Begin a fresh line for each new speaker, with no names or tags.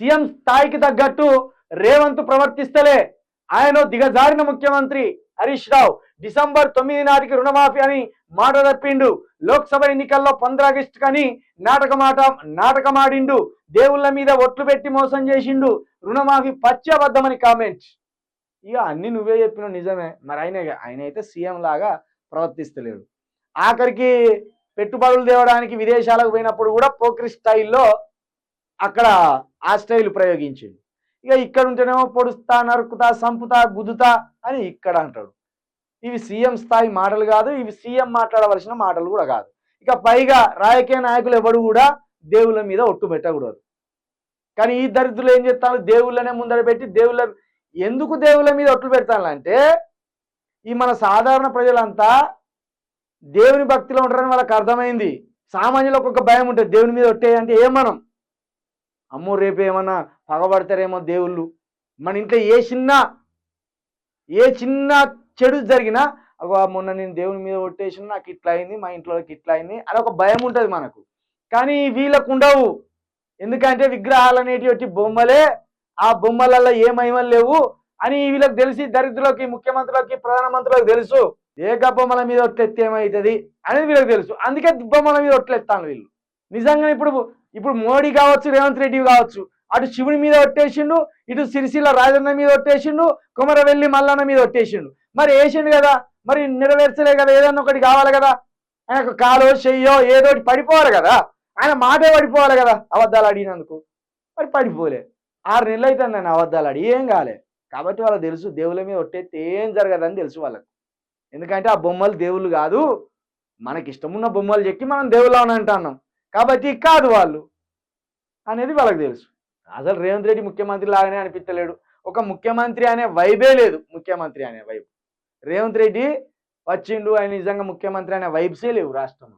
CM స్థాయికి తగ్గట్టు రేవంత్ ప్రవర్తిస్తలే. ఆయన దిగజారిన ముఖ్యమంత్రి హరీష్ రావు డిసెంబర్ 9 నాటికి రుణమాఫీ అని మాట తప్పిండు. లోక్సభ ఎన్నికల్లో 15 ఆగస్టు కని నాటకమాడిండు. దేవుళ్ళ మీద ఒట్లు పెట్టి మోసం చేసిండు. రుణమాఫీ పచ్చబద్దమని కామెంట్స్. ఇక అన్ని నువ్వే చెప్పినావు, నిజమే. మరి ఆయన అయితే సీఎం లాగా ప్రవర్తిస్తలేడు. ఆఖరికి పెట్టుబడులు తేవడానికి విదేశాలకు పోయినప్పుడు కూడా పోక్రి స్టైల్లో అక్కడ ఆ స్టైల్ ప్రయోగించిండు. ఇక ఇక్కడ ఉంటేనేమో పొడుస్తా, నరుకుతా, సంపుతా, గుద్దుతా అని ఇక్కడ అంటాడు. ఇవి సీఎం స్థాయి మాటలు కాదు, ఇవి సీఎం మాట్లాడవలసిన మాటలు కూడా కాదు. ఇక పైగా రాజకీయ నాయకులు ఎవరు కూడా దేవుళ్ళ మీద ఒట్టు పెట్టకూడదు. కానీ ఈ దరిద్రులు ఏం చేస్తాను, దేవుళ్ళనే ముందర పెట్టి ఎందుకు దేవుళ్ళ మీద ఒట్లు పెడతానంటే, ఈ మన సాధారణ ప్రజలంతా దేవుని భక్తిలో ఉంటారని వాళ్ళకి అర్థమైంది. సామాన్యులకు ఒక భయం ఉంటుంది, దేవుని మీద ఒట్టే అంటే ఏమనం, అమ్మో రేపు ఏమన్నా పగబడతారేమో దేవుళ్ళు, మన ఇంట్లో ఏ చిన్న చెడు జరిగినా మొన్న నేను దేవుని మీద ఒట్టేసిన నాకు ఇట్లా అయింది, మా ఇంట్లోకి ఇట్లా అయింది అని ఒక భయం ఉంటుంది మనకు. కానీ వీళ్ళకు ఉండవు. ఎందుకంటే విగ్రహాలు అనేటివి వచ్చి బొమ్మలే, ఆ బొమ్మలలో ఏ మహిమలు లేవు అని వీళ్ళకి తెలిసి, దరిద్రులకి, ముఖ్యమంత్రులకి, ప్రధానమంత్రులకు తెలుసు. ఏ బొమ్మల మీద ఒట్లెత్తే ఏమవుతుంది అనేది వీళ్ళకి తెలుసు. అందుకే బొమ్మల మీద ఒట్లెత్తాను వీళ్ళు. నిజంగా ఇప్పుడు మోడీ కావచ్చు, రేవంత్ రెడ్డి కావచ్చు, అటు శివుని మీద ఒట్టేసిండు, ఇటు సిరిసిల్ల రాజన్న మీద ఒట్టేసిండు, కుమరవెల్లి మల్లన్న మీద ఒట్టేసిండు. మరి వేసిండు కదా, మరి నెరవేర్చలే కదా, ఏదన్నా ఒకటి కావాలి కదా. ఆయనకు కాలో చెయ్యో ఏదోటి పడిపోవాలి కదా, ఆయన మాటే పడిపోవాలి కదా అబద్ధాలు అడిగినందుకు. మరి పడిపోలే. 6 నెలలు అవుతుంది ఆయన అబద్ధాలు అడిగి, ఏం కాలే. కాబట్టి వాళ్ళకి తెలుసు దేవుళ్ళ మీద ఒట్టేస్తే ఏం జరగదని తెలుసు వాళ్ళకు. ఎందుకంటే ఆ బొమ్మలు దేవుళ్ళు కాదు, మనకి ఇష్టమున్న బొమ్మలు చెక్కి మనం దేవుళ్ళు అని అంటున్నాం కాబట్టి కాదు వాళ్ళు అనేది వాళ్ళకి తెలుసు. అసలు రేవంత్ రెడ్డి ముఖ్యమంత్రి లాగానే అనిపించలేడు. ఒక ముఖ్యమంత్రి అనే వైబే లేదు. ముఖ్యమంత్రి అనే వైబ్ రేవంత్ రెడ్డి వచ్చిండు, ఆయన నిజంగా ముఖ్యమంత్రి అనే వైబ్సే లేవు రాష్ట్రంలో.